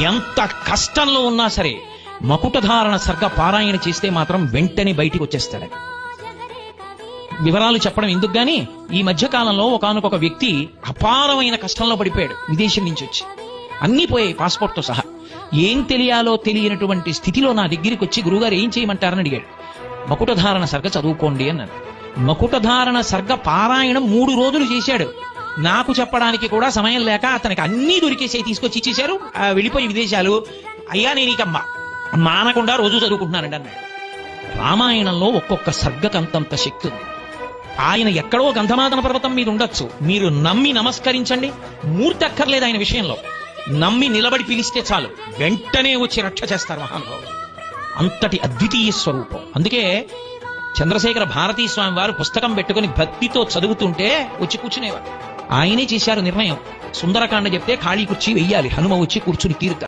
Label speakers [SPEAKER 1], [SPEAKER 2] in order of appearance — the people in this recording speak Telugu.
[SPEAKER 1] ఎంత కష్టంలో ఉన్నా సరే మకుటధారణ సర్గ పారాయణ చేస్తే మాత్రం వెంటనే బయటికి వచ్చేస్తాడు. వివరాలు చెప్పడం ఎందుకు గాని, ఈ మధ్య కాలంలో ఒకానొక వ్యక్తి అపారమైన కష్టంలో పడిపోయాడు. విదేశం నుంచి వచ్చి అన్నీ పోయాయి, పాస్పోర్ట్ తో సహా. ఏం తెలియాలో తెలియనటువంటి స్థితిలో నా దగ్గరికి వచ్చి గురుగారు ఏం చేయమంటారని అడిగాడు. మకుటధారణ సర్గ చదువుకోండి అన్నాను. మకుటధారణ సర్గ పారాయణం 3 రోజులు చేశాడు. నాకు చెప్పడానికి కూడా సమయం లేక అతనికి అన్నీ దొరికేసాయి, తీసుకొచ్చి ఇచ్చేశారు. వెళ్ళిపోయి విదేశాలు. అయ్యా నేను ఇక మానకుండా రోజు చదువుకుంటున్నానండి అన్నాడు. రామాయణంలో ఒక్కొక్క సర్గకంతంత శక్తి ఉంది. ఆయన ఎక్కడో గంధమాదన పర్వతం మీద ఉండొచ్చు, మీరు నమ్మి నమస్కరించండి, మూర్తి అక్కర్లేదు ఆయన విషయంలో. నమ్మి నిలబడి పిలిస్తే చాలు, వెంటనే వచ్చి రక్ష చేస్తారు మహానుభావుడు. అంతటి అద్వితీయ స్వరూపం. అందుకే చంద్రశేఖర భారతీ స్వామి వారు పుస్తకం పెట్టుకుని భక్తితో చదువుతుంటే వచ్చి కూర్చునేవారు. ఆయనే చేశారు నిర్ణయం. సుందరకాండ చెప్తే ఖాళీ కుర్చీ వెయ్యాలి, హనుమ వచ్చి కూర్చుని తీరుతారు.